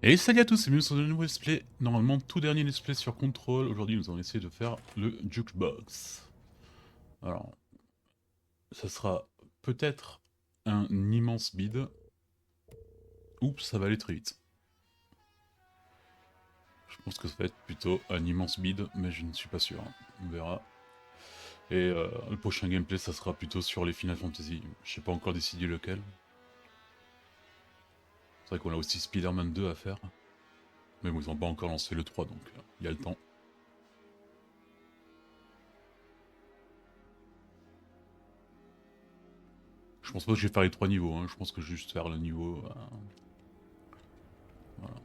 Et salut à tous et bienvenue sur un nouveau let's play, normalement tout dernier let's play sur Control. Aujourd'hui nous allons essayer de faire le Jukebox. Alors, ça sera peut-être un immense bide, ou ça va aller très vite. Je pense que ça va être plutôt un immense bide, mais je ne suis pas sûr, on verra. Et le prochain gameplay ça sera plutôt sur les Final Fantasy, je sais pas encore décidé lequel. C'est vrai qu'on a aussi Spider-Man 2 à faire. Mais bon, ils n'ont pas encore lancé le 3, donc il y a le temps. Je pense pas que je vais faire les 3 niveaux, hein. Je pense que je vais juste faire le niveau... voilà.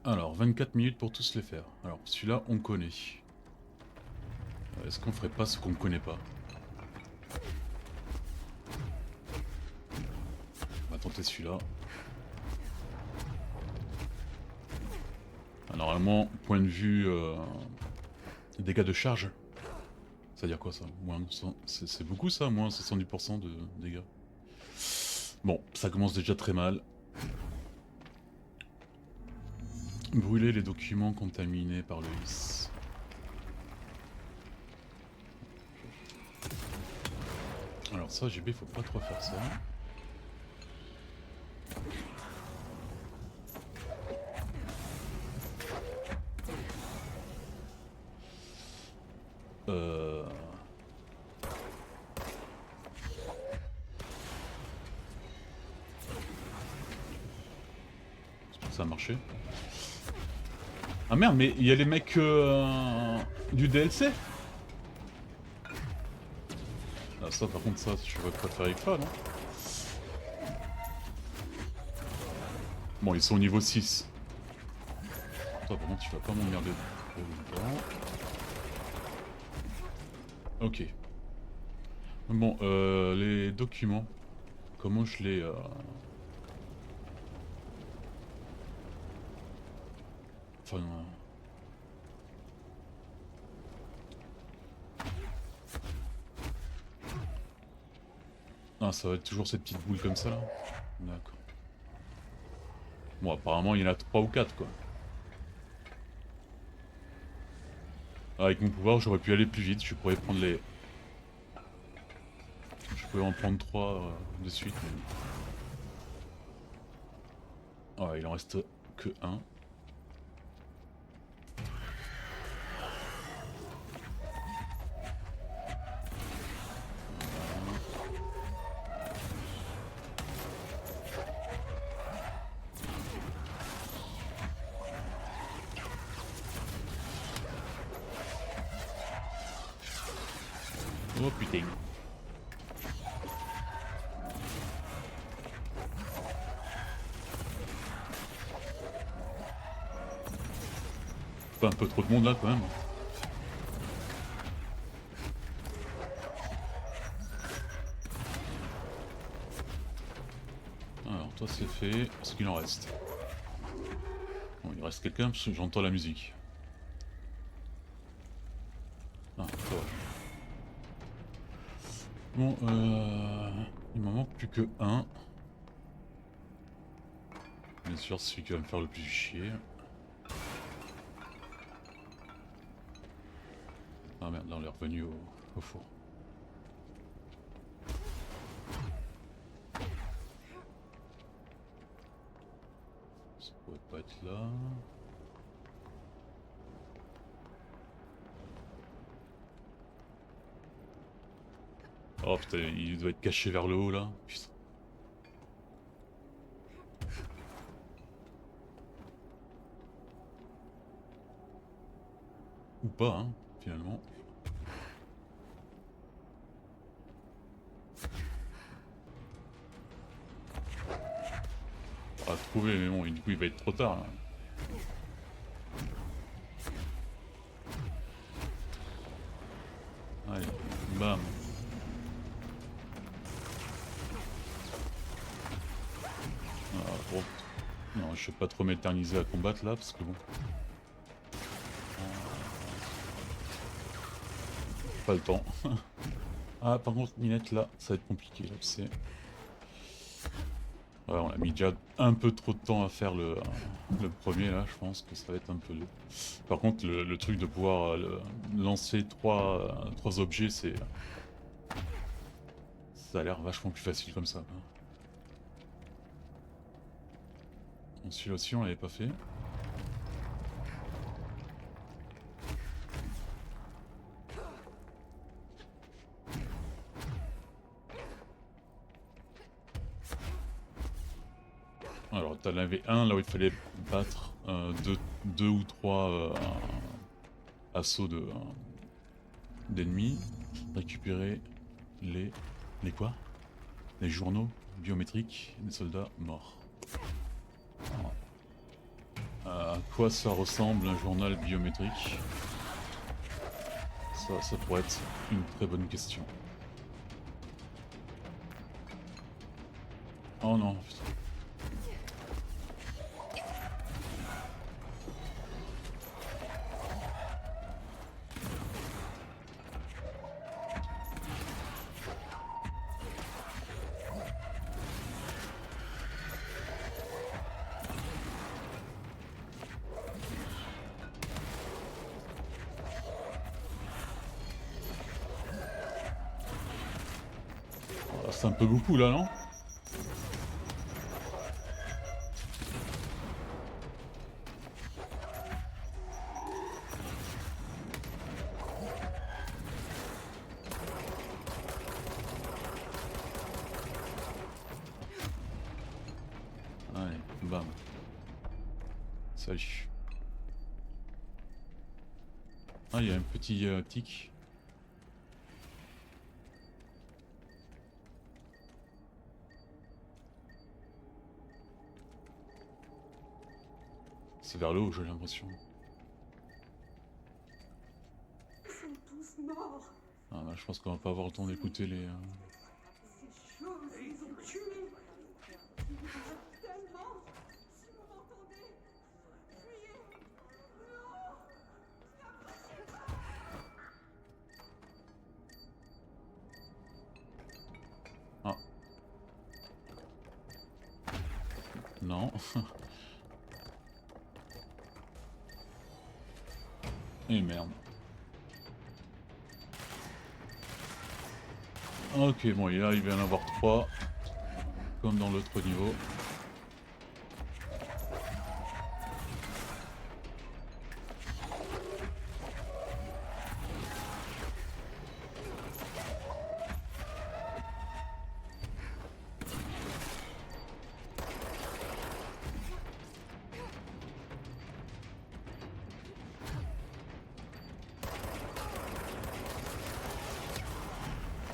Alors, 24 minutes pour tous les faire. Alors, celui-là, on connaît. Est-ce qu'on ferait pas ce qu'on connaît pas? On va tenter celui-là. Ah, normalement, point de vue dégâts de charge. Ça veut dire quoi ça? C'est beaucoup ça, moins 70% de dégâts. Bon, ça commence déjà très mal. Brûler les documents contaminés par le his. Alors ça, GB, faut pas trop faire ça. Euh... J'espère que ça a marché. Ah merde, mais il y a les mecs du DLC. Ah ça par contre ça, je vais pas faire avec ça, non? Bon, ils sont au niveau 6. Toi par contre tu vas pas m'emmerder trop longtemps. Ok. Bon, les documents. Comment je les... Enfin... Ah, ça va être toujours cette petite boule comme ça là? D'accord. Bon, apparemment il y en a 3 ou 4 quoi. Ah, avec mon pouvoir j'aurais pu aller plus vite, je pourrais prendre les... Je pourrais en prendre 3 de suite. Mais... Ah, il en reste que 1. Oh putain. Pas un peu trop de monde là quand même. Alors toi c'est fait, est-ce qu'il en reste? Bon, il reste quelqu'un parce que j'entends la musique. Ah, ça va. Bon, il m'en manque plus que un. Bien sûr, c'est celui qui va me faire le plus chier. Ah merde, là on est revenu au four. Ça pourrait pas être là. Oh putain, il doit être caché vers le haut là. Putain. Ou pas, hein, finalement. On va trouver, mais bon, du coup il va être trop tard là. Allez, bam. Ah, bon. Non, je vais pas trop m'éterniser à combattre là, parce que bon... Pas le temps. Ah, par contre, Minette là, ça va être compliqué là, tu sais. Ouais, on a mis déjà un peu trop de temps à faire le premier là, je pense que ça va être un peu dur. Par contre, le truc de pouvoir lancer trois objets, ça a l'air vachement plus facile comme ça, quoi. Bon, celui-là aussi, on l'avait pas fait. Alors, t'en avais un là où il fallait battre deux ou trois assauts d'ennemis. Récupérer les... Les quoi? Les journaux biométriques des soldats morts. Alors, à quoi ça ressemble un journal biométrique? Ça pourrait être une très bonne question. Oh non, putain. Ah, c'est un peu beaucoup là, non? Allez, bam. Salut. Ah, il y a un petit tic. C'est vers le haut, j'ai l'impression. Ils sont tous morts. Ah, bah, je pense qu'on va pas avoir le temps d'écouter les... Ces choses, ils ont tué. Ils vous aiment tellement. Si vous m'entendez, fuyez. Non. Ah. Non. Et merde. Ok, bon, là il va y en avoir 3. Comme dans l'autre niveau.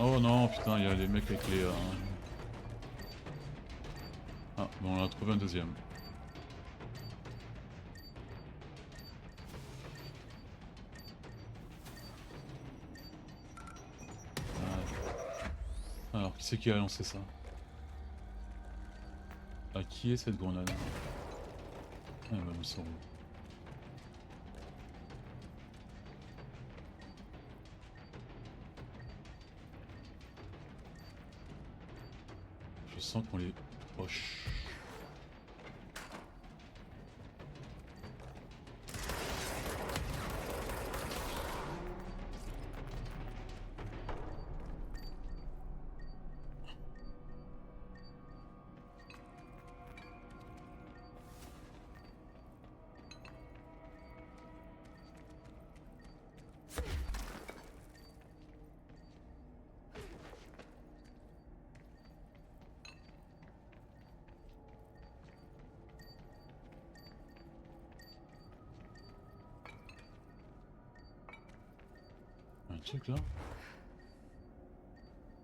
Oh non, putain, il y a les mecs avec les... Ah, bon, on a trouvé un deuxième. Alors, qui c'est qui a lancé ça? À qui est cette grenade? Ah bah, nous saurons. Je sens qu'on les proche. Un truc là?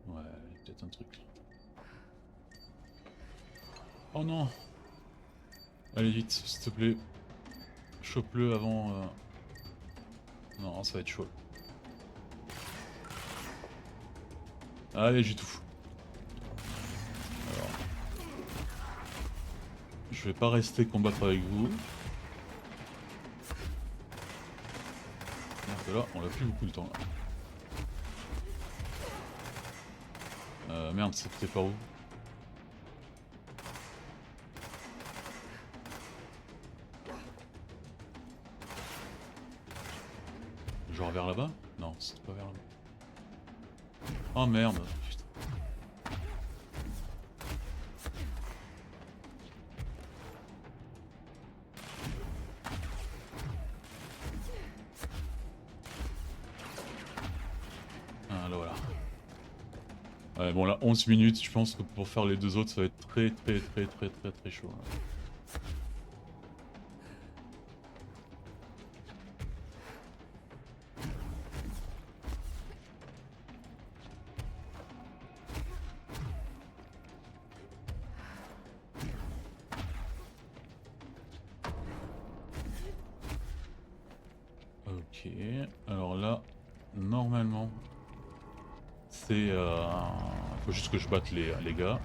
Ouais, il y a peut-être un truc là. Oh non! Allez vite, s'il te plaît. Chope-le avant... Non, ça va être chaud. Allez, j'ai tout. Alors... Je vais pas rester combattre avec vous. Donc là, on a plus beaucoup de temps là. Merde, c'était par où? c'est pas vers là. Oh merde, putain. Ah là voilà. Ouais bon là 11 minutes, je pense que pour faire les deux autres ça va être très chaud. Là. Ok, alors là, normalement, c'est... faut juste que je batte les gars.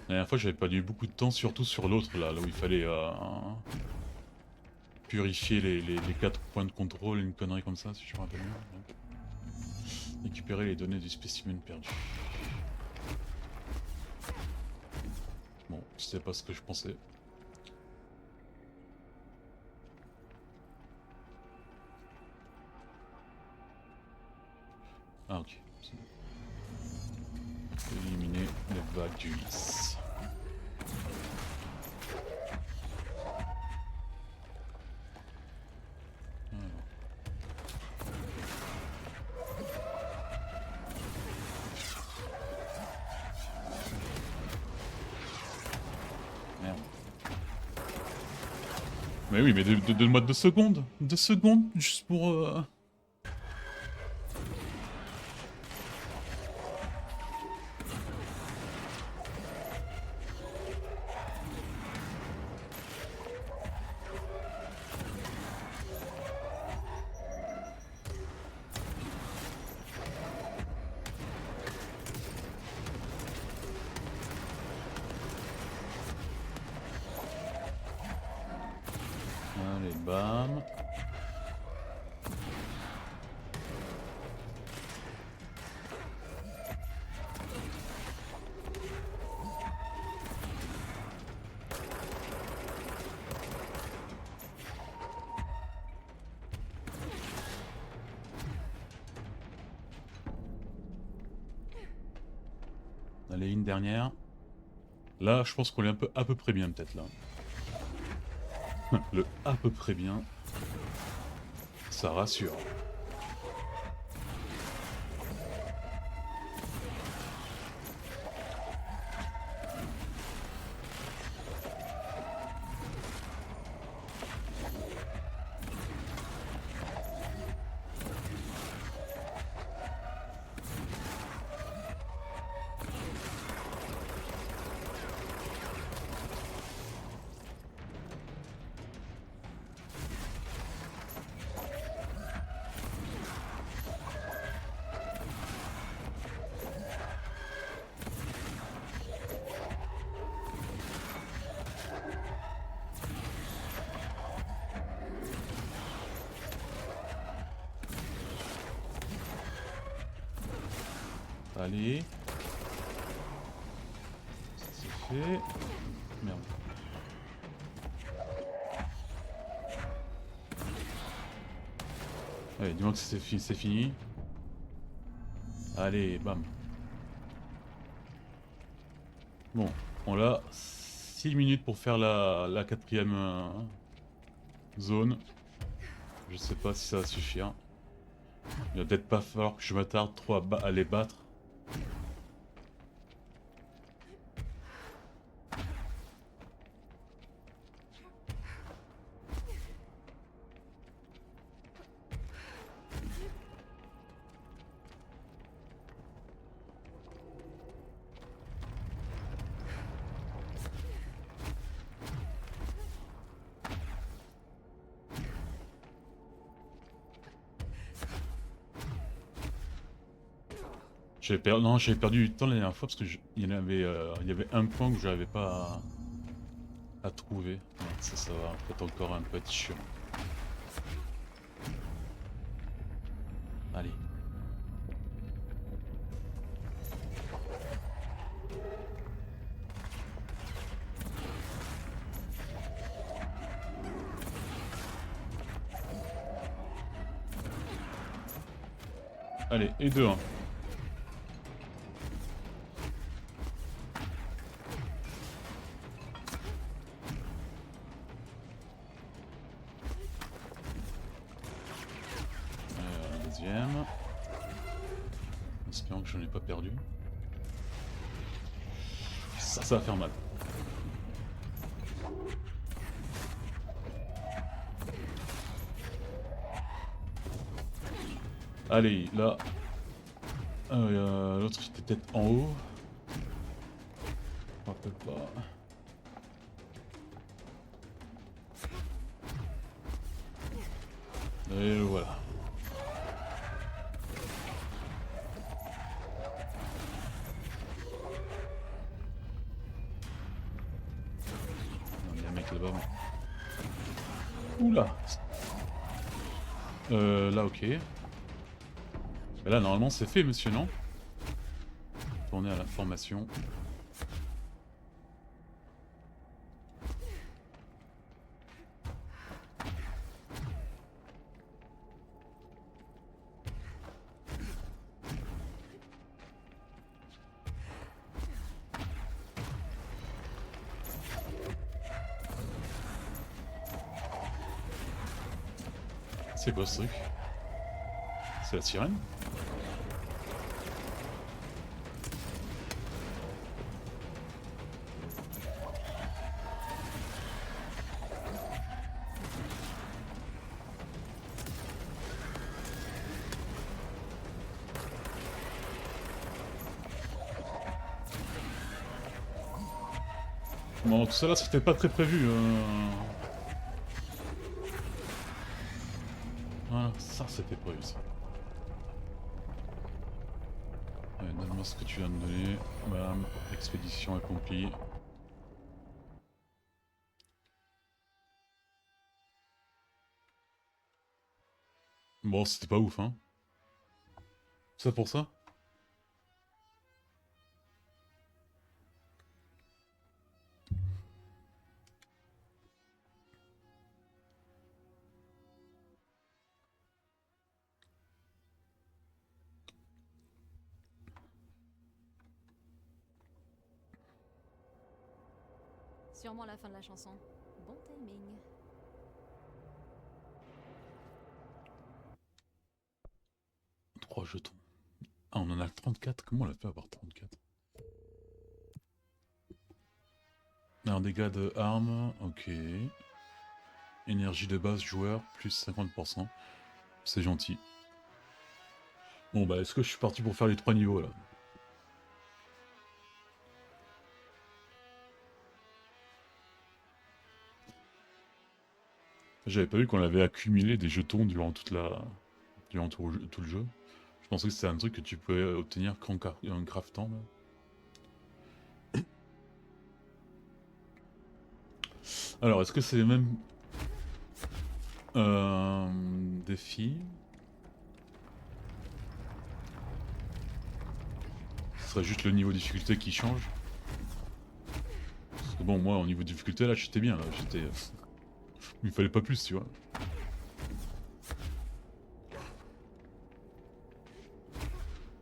La dernière fois, j'avais perdu beaucoup de temps, surtout sur l'autre, là où il fallait purifier les 4 points de contrôle, une connerie comme ça, si je me rappelle bien. Donc, récupérer les données du spécimen perdu. Bon, c'était pas ce que je pensais. Ah ok, c'est bon. Éliminer les vagues du vice. Merde. Mais oui, mais donne-moi 2 secondes. 2 secondes, juste pour... Allez, bam. Allez, une dernière. Là, je pense qu'on est à peu près bien, peut-être, là. Le à peu près bien. Ça rassure. Allez. Ça c'est fait. Merde. Allez, dis-moi que c'est fini. Allez, bam. Bon, on a 6 minutes pour faire la quatrième zone. Je sais pas si ça va suffire. Il va peut-être pas falloir que je m'attarde trop à les battre. Non, j'avais perdu du temps la dernière fois parce que il y avait un point que j'arrivais pas à trouver. Ouais, ça va peut-être encore un peu être chiant. Allez. Allez, et 2-1. Deuxième. Espérons que je n'ai pas perdu. Ça va faire mal. Allez, là. L'autre qui était peut-être en haut. Je me rappelle pas. Et le voilà. Il y a un mec là-bas. Oula. Là ok. Et là normalement c'est fait monsieur, non? Tourner à la formation. C'est quoi ce truc? C'est la sirène? Bon, tout ça là c'était pas très prévu. Voilà, ça c'était prévu ça. Allez, donne-moi ce que tu viens de donner. Bam, expédition accomplie. Bon, c'était pas ouf, hein. Ça pour ça? Sûrement la fin de la chanson. Bon timing. Trois jetons. Ah, on en a 34. Comment on a fait avoir 34? Un dégât de arme, ok. Énergie de base joueur, plus 50%. C'est gentil. Bon bah est-ce que je suis parti pour faire les 3 niveaux là? J'avais pas vu qu'on avait accumulé des jetons durant tout le jeu. Je pensais que c'était un truc que tu pouvais obtenir qu'en craftant là. Alors est-ce que c'est les mêmes défis? Ce serait juste le niveau de difficulté qui change. Parce que bon moi au niveau de difficulté là j'étais bien là, j'étais... Il me fallait pas plus tu vois.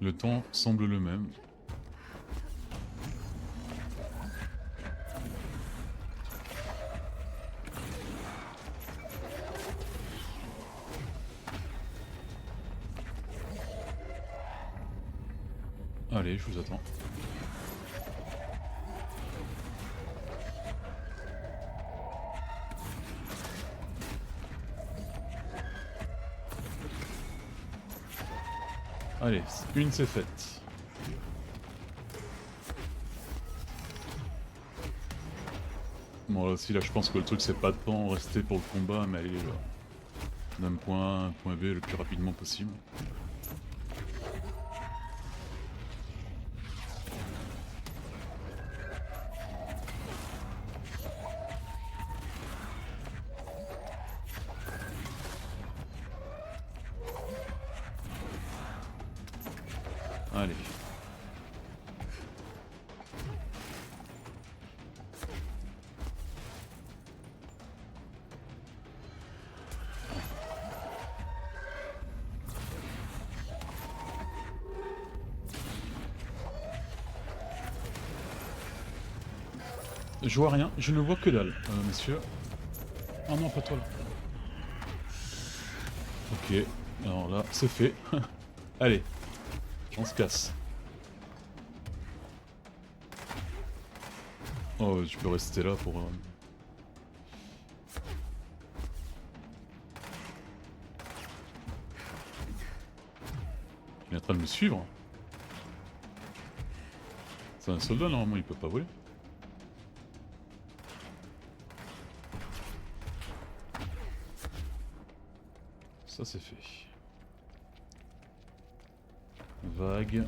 Le temps semble le même. Allez, je vous attends. Allez, une c'est faite. Bon là aussi là je pense que le truc c'est pas de temps rester pour le combat mais aller d'un point A à un point B le plus rapidement possible. Allez. Je vois rien, je ne vois que dalle, messieurs. Oh non, pas toi là. Ok, alors là, c'est fait. Allez, on se casse. Oh, tu peux rester là pour... Il est en train de me suivre. C'est un soldat, normalement, il peut pas voler. Ça, c'est fait. Vague.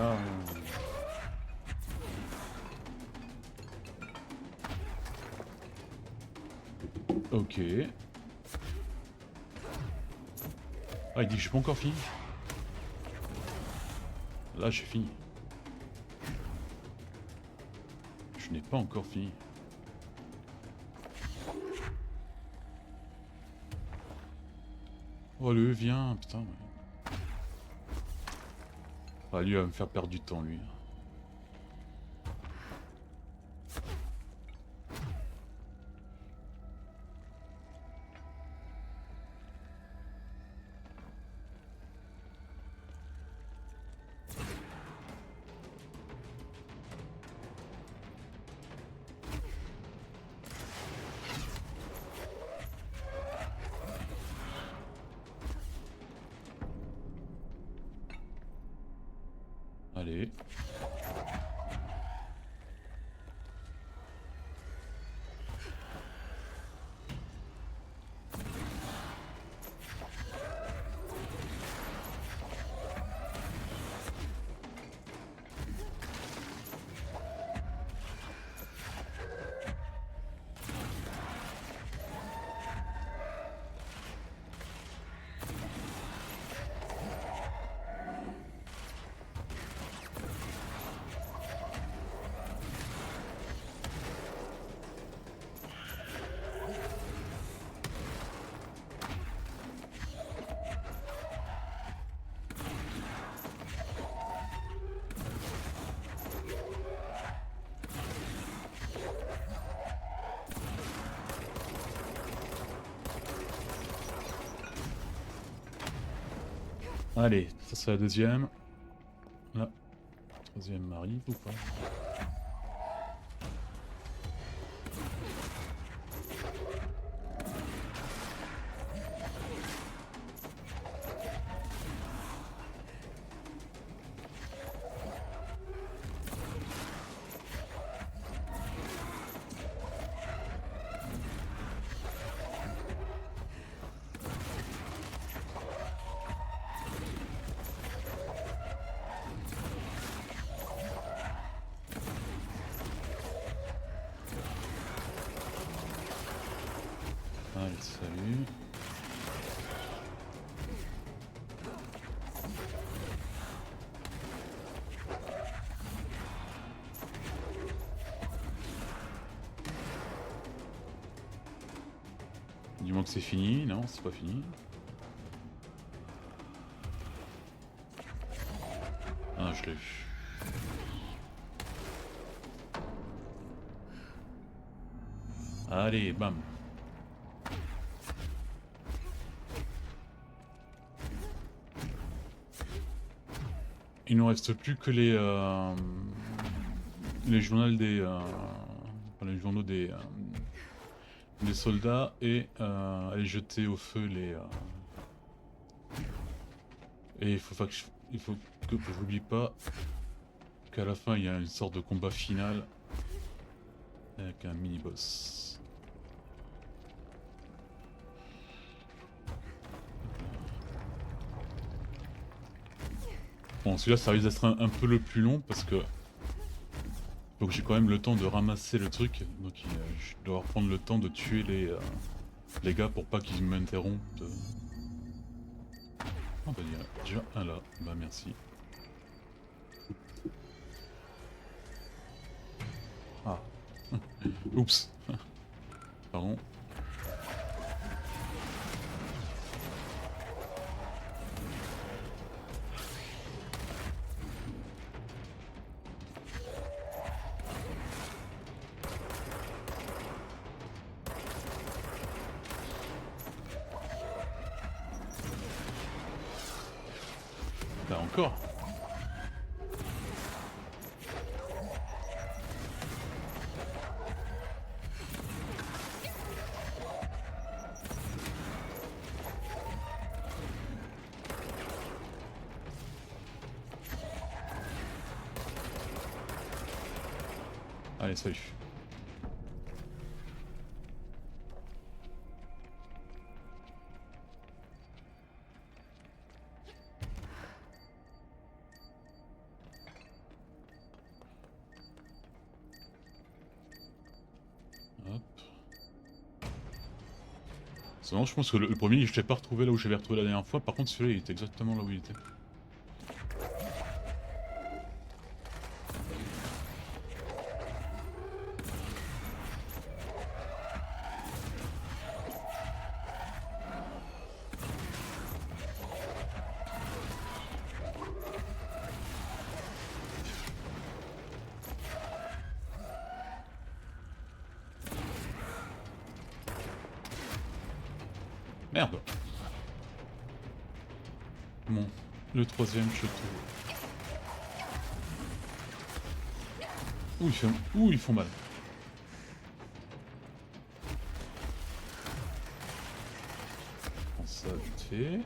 Ah. Ok. Ah, il dit que j'ai pas encore fini. Là, j'ai fini. Je n'ai pas encore fini. Oh, le viens, putain. Ah, lui, il va me faire perdre du temps, lui. Allez. Allez, ça c'est la deuxième. Là, troisième arrive ou pas? Allez, salut. Dis-moi que c'est fini. Non, c'est pas fini. Ah, je l'ai vu. Allez, bam. Il nous reste plus que les journaux des enfin, les journaux des soldats et aller jeter au feu les et il faut il faut que j'oublie pas qu'à la fin il y a une sorte de combat final avec un mini-boss. Bon, celui-là ça risque d'être un peu le plus long parce que faut que j'ai quand même le temps de ramasser le truc, donc je dois prendre le temps de tuer les gars pour pas qu'ils m'interrompent. Ah bah il y a déjà un là, bah merci. Ah. Oups. Pardon. Là encore. Allez, salut. Hop. C'est bon, je pense que le premier, je l'ai pas retrouvé là où j'avais retrouvé la dernière fois. Par contre, celui-là, il était exactement là où il était. Merde. Bon, le troisième, je trouve. Ouh, ils font mal. Je prends ça vite fait.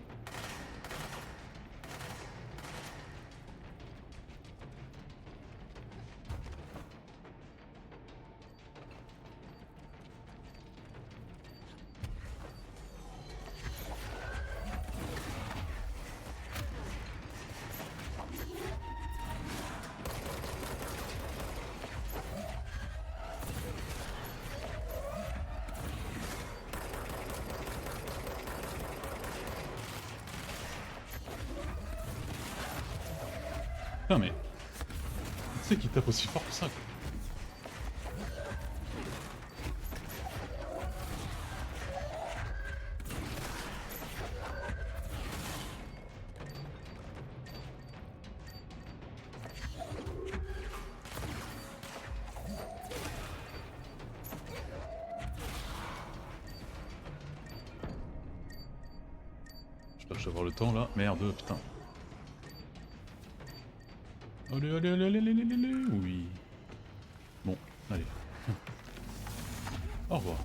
Putain mais... Tu sais qu'il tape aussi fort que ça quoi. Je dois avoir le temps là. Merde, putain. Allez, allez, allez, allez, allez, allez, oui. Bon, allez. Au revoir.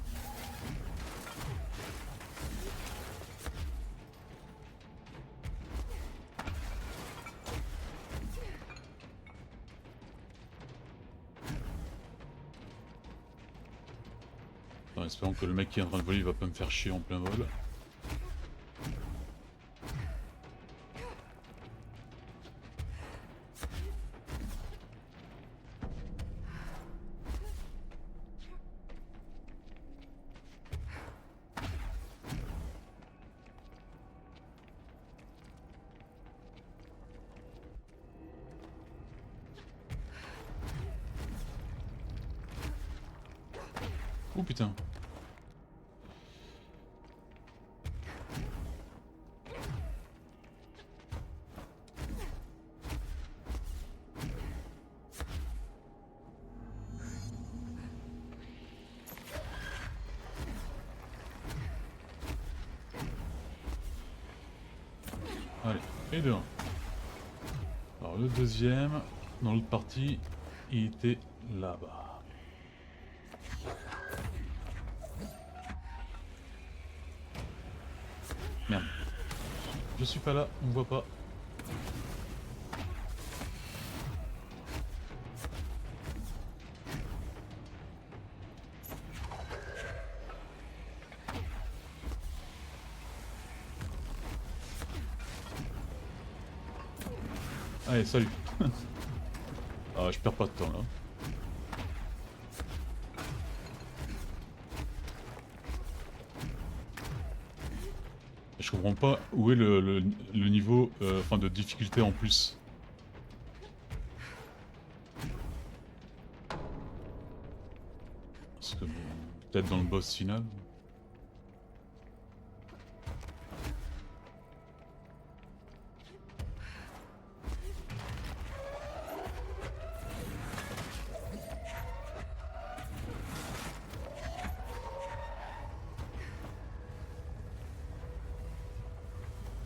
En espérant que le mec qui est en train de voler il va pas me faire chier en plein vol. Oh putain. Allez, et deux. Alors le deuxième, dans l'autre partie, il était là-bas. Merde. Je suis pas là, on me voit pas. Allez, salut. Ah, je perds pas de temps là. Je comprends pas où est le niveau enfin de difficulté en plus. Parce que bon, peut-être dans le boss final.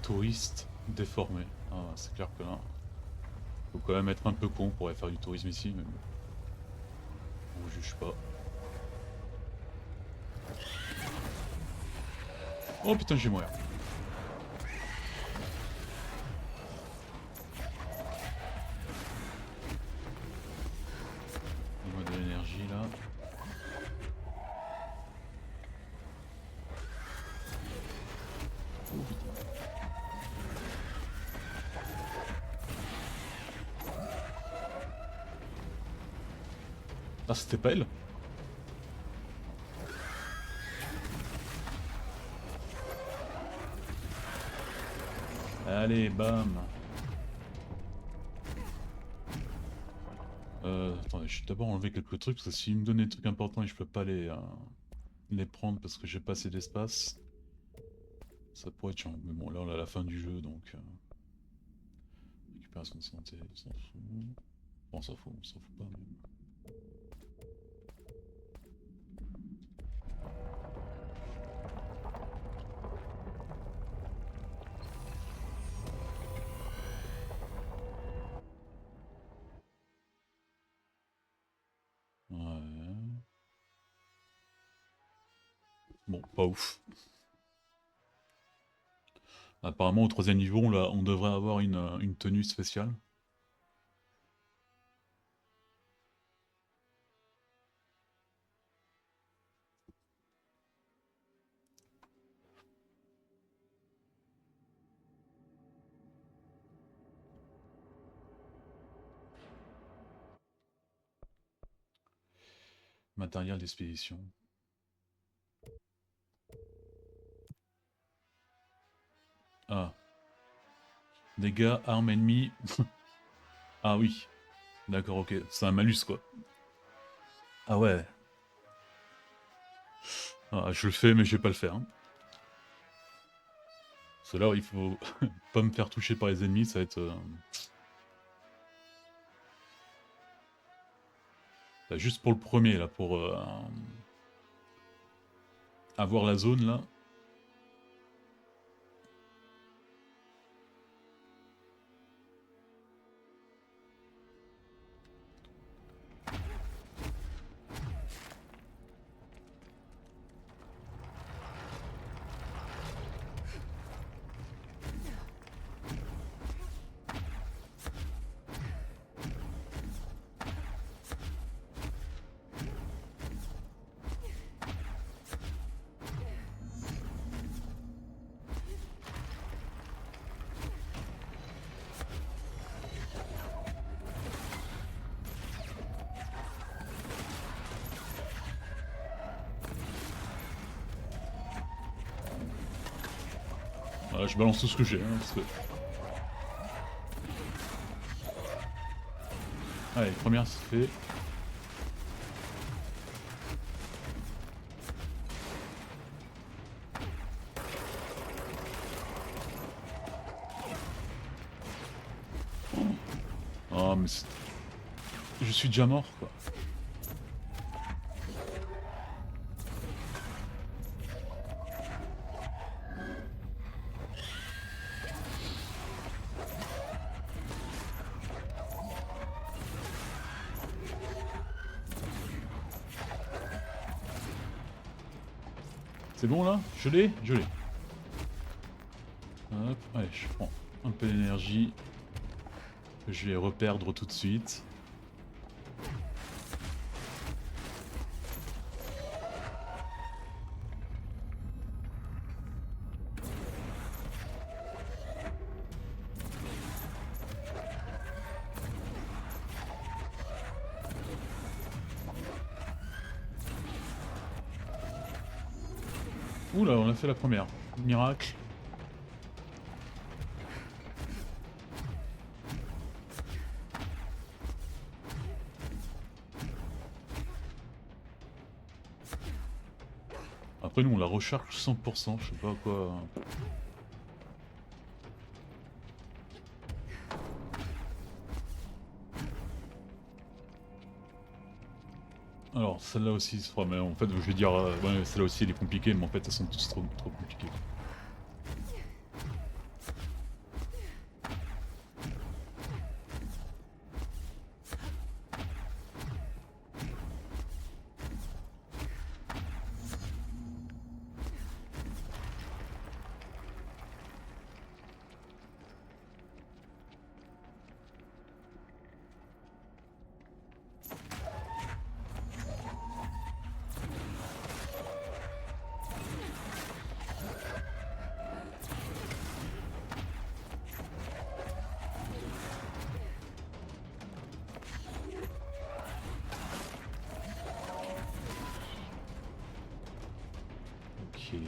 Touriste déformé. Ah, c'est clair que là, faut quand même être un peu con pour aller faire du tourisme ici, mais bon, on vous juge pas. Oh putain, j'ai mourir. Donne-moi de l'énergie là. Oh putain. Ah, c'était pas elle? Allez, bam. Attendez, je vais d'abord enlever quelques trucs, parce que s'il me donne des trucs importants et je peux pas les prendre parce que j'ai pas assez d'espace, ça pourrait être chiant. Mais bon, là on est à la fin du jeu, donc... récupération de santé, on s'en fout. Bon, on s'en fout pas même. Ouais. Bon, pas ouf. Apparemment au troisième niveau, on devrait avoir une tenue spéciale. Matériel d'expédition. Ah. Dégâts, armes ennemies. Ah oui. D'accord, ok. C'est un malus quoi. Ah ouais. Ah, je le fais, mais je vais pas le faire. Hein. Parce que là, il faut pas me faire toucher par les ennemis, ça va être... Là, juste pour le premier, là, pour avoir la zone, là. Voilà, je balance tout ce que j'ai, hein, parce que... Allez, première, c'est fait. Oh, mais c'est... Je suis déjà mort, quoi. C'est bon, là? Je l'ai? Je l'ai. Hop, allez, je prends un peu d'énergie. Que je vais reperdre tout de suite. Oula, on a fait la première. Miracle. Après nous on la recharge 100%, je sais pas à quoi... Alors celle-là aussi, enfin, mais en fait je vais dire, ouais, celle-là aussi elle est compliquée, mais en fait elles sont toutes trop compliquées. Ok...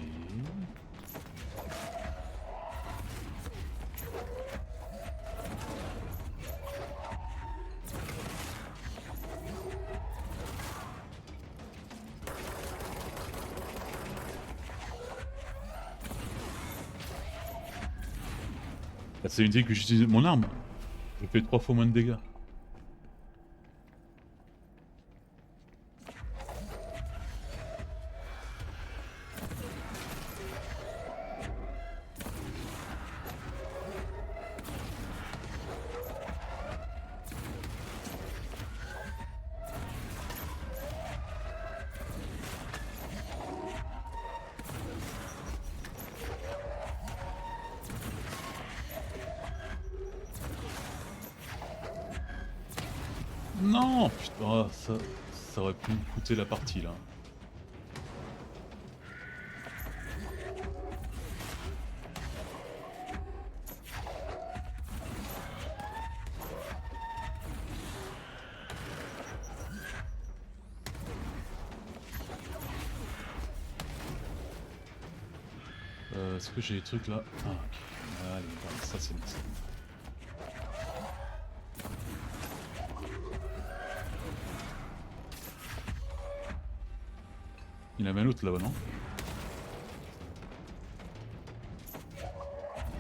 Bah, ça veut dire que j'utilise mon arme. Je fais 3 fois moins de dégâts. Non, putain, ah, ça aurait pu me coûter la partie là. Est-ce que j'ai des trucs là? Ah ok. Allez, voilà, ça c'est bon. Il y en avait un autre là-bas, non?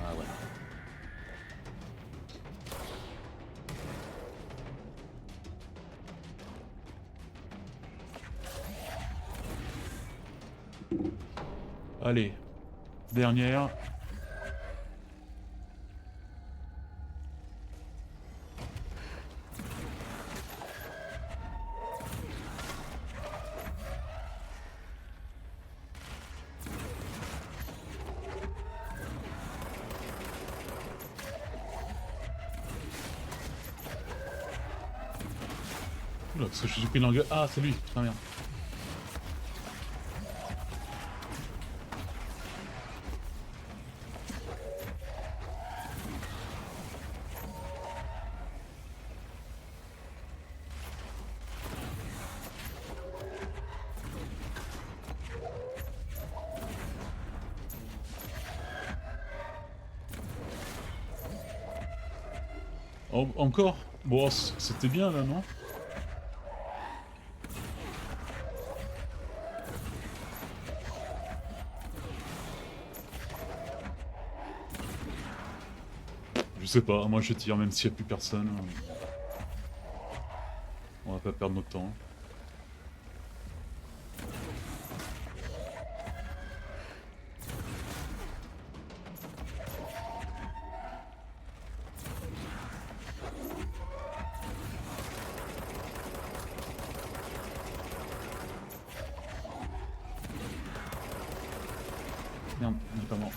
Ah ouais. Allez, dernière. Oula, parce que je suis pris dans le... Ah, c'est lui, putain merde. Encore? Bon, c'était bien là, non? Je sais pas, moi je tire même s'il n'y a plus personne. On va pas perdre notre temps. Merde, il est pas mort.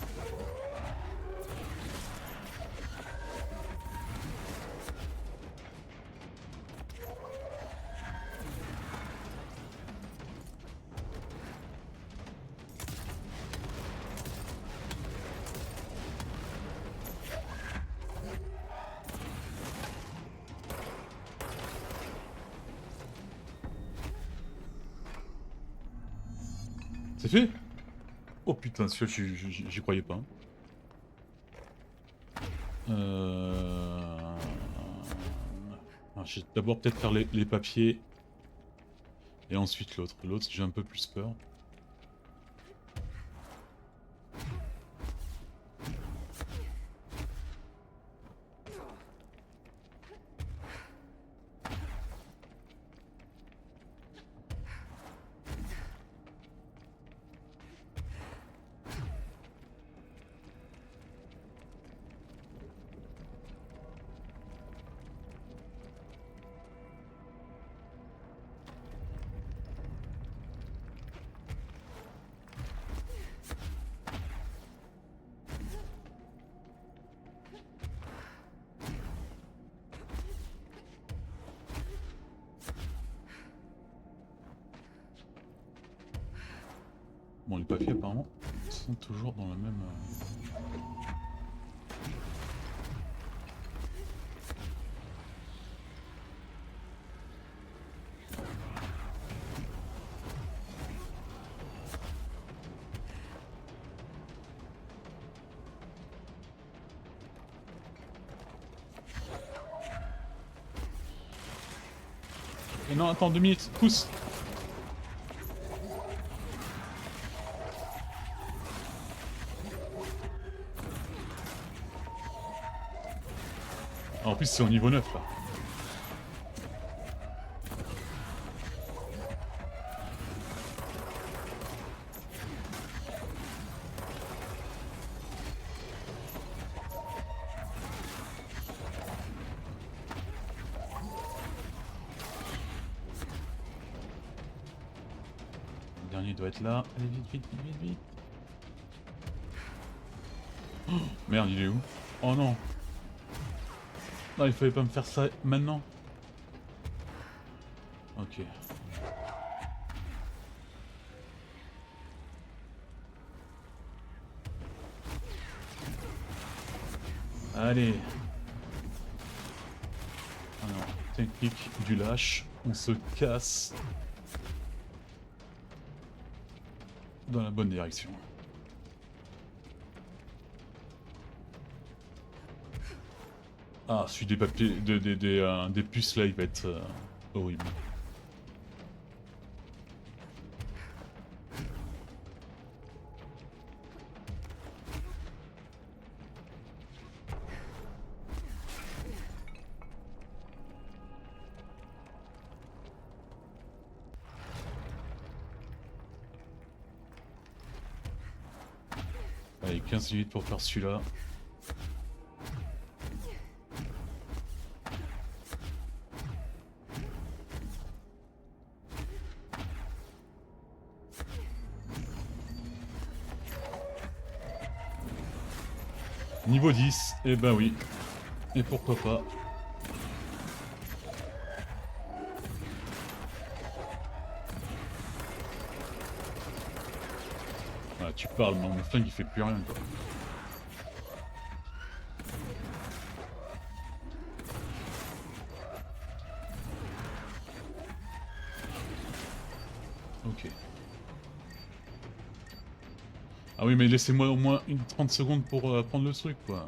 C'est fait? Oh putain, celui-là, j'y croyais pas. Je vais d'abord peut-être faire les papiers. Et ensuite l'autre. L'autre, j'ai un peu plus peur. Bon, les papiers apparemment sont toujours dans la même... Et non, attends, 2 minutes, pousse. En plus, c'est au niveau 9 là. Le dernier doit être là. Allez, vite, vite, vite, vite, vite. Oh, merde, il est où? Oh non. Non, il fallait pas me faire ça maintenant. Ok. Allez. Alors, technique du lâche. On se casse. Dans la bonne direction. Ah, celui des papiers, des puces là, il va être horrible. Allez, 15 minutes pour faire celui-là. Niveau 10, eh ben oui. Et pourquoi pas. Ah, tu parles, mais mon flingue il fait plus rien quoi. Ok. Ah oui, mais laissez-moi au moins 30 secondes pour prendre le truc quoi.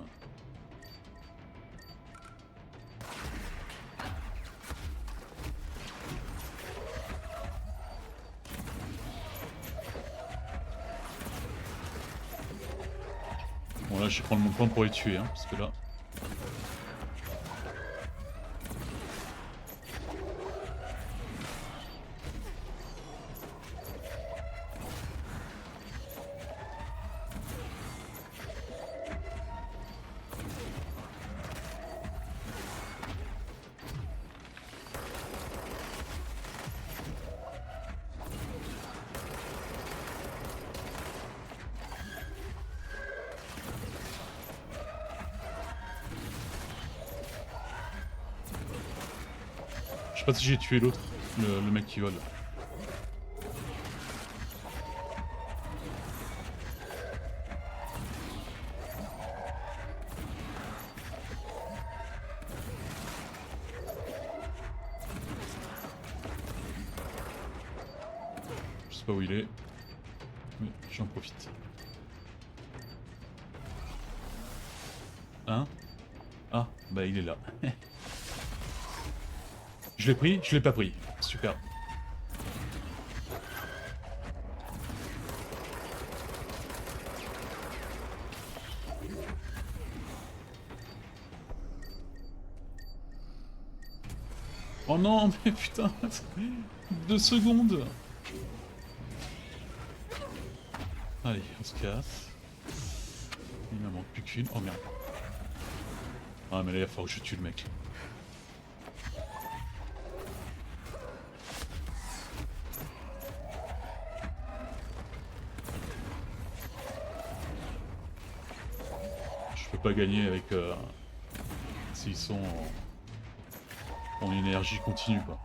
Bon là je vais prendre mon temps pour les tuer hein, parce que là... Je sais pas si j'ai tué l'autre, le mec qui vole. Je sais pas où il est, mais j'en profite. Hein? Ah, bah il est là. Je l'ai pris, je l'ai pas pris. Super. Oh non, mais putain, 2 secondes. Allez, on se casse. Il m'en manque plus qu'une. Oh merde. Ah mais là il va falloir que je tue le mec. Je peux pas gagner avec s'ils sont en énergie continue quoi.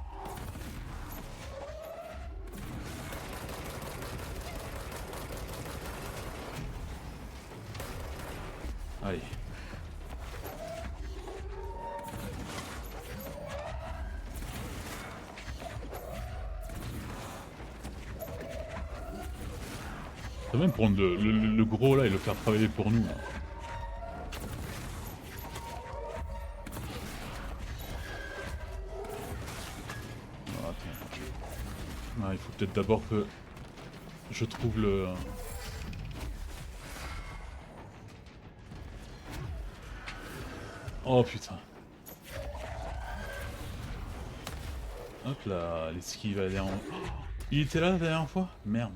Allez. On peut même prendre le gros là et le faire travailler pour nous là. Oh, attends. Ah, il faut peut-être d'abord que je trouve le... Oh putain. Hop là, l'esquive elle est en... Oh, il était là la dernière fois? Merde.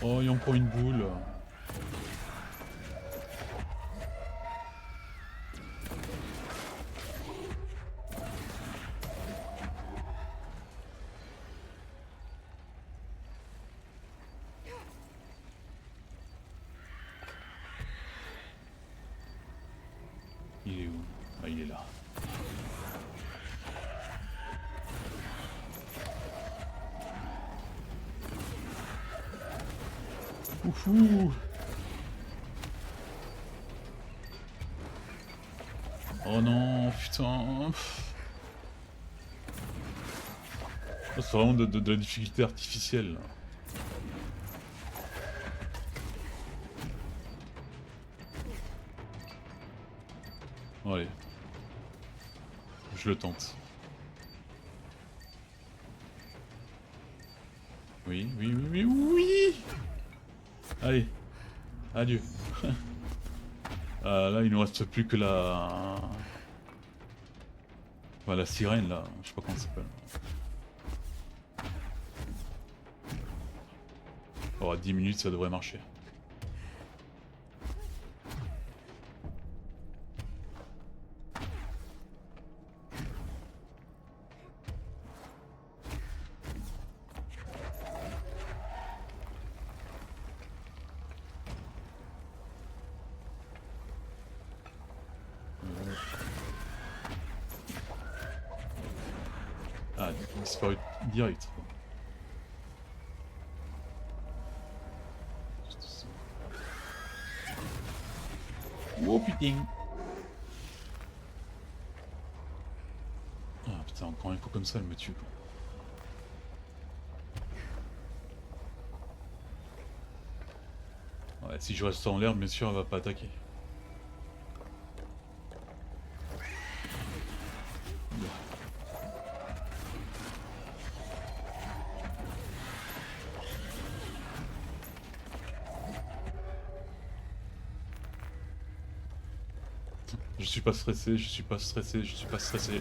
Oh, il y a encore une boule. Il est où? Ah, il est là. Oufou! Oh non, putain! Oh, c'est vraiment de la difficulté artificielle. Là. Bon, allez. Je le tente. Oui, oui, oui, oui, oui! Allez, adieu. Là, il nous reste plus que la... Enfin, la sirène, là. Je sais pas comment ça s'appelle. Oh, à 10 minutes, ça devrait marcher. Ah, il a disparu direct. Oh putain! Ah putain, encore un coup comme ça, elle me tue. Ouais, si je reste en l'air, bien sûr, elle va pas attaquer. Je suis pas stressé, je suis pas stressé, je suis pas stressé.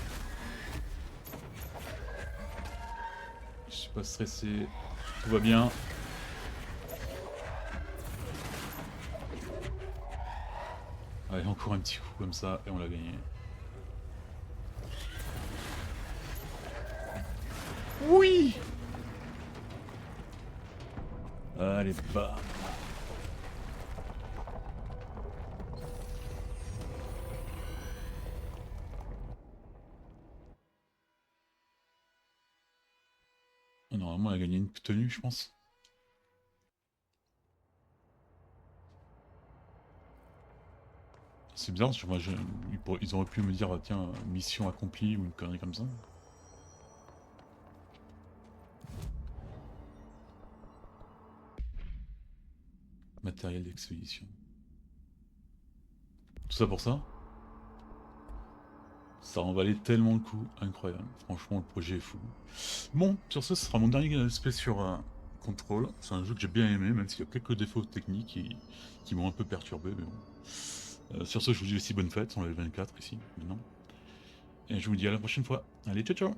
Je suis pas stressé. Tout va bien. Allez, encore un petit coup comme ça et on l'a gagné. Oui! Allez, bam! Normalement, elle a gagné une tenue, je pense. C'est bizarre, parce que moi, ils auraient pu me dire, ah, tiens, mission accomplie ou une connerie comme ça. Matériel d'expédition. Tout ça pour ça. Ça en valait tellement le coup, incroyable. Franchement, le projet est fou. Bon, sur ce sera mon dernier let's play sur Control. C'est un jeu que j'ai bien aimé, même s'il y a quelques défauts techniques qui m'ont un peu perturbé, mais bon. Sur ce, je vous dis aussi bonne fête, on est le 24 ici, maintenant. Et je vous dis à la prochaine fois. Allez, ciao ciao!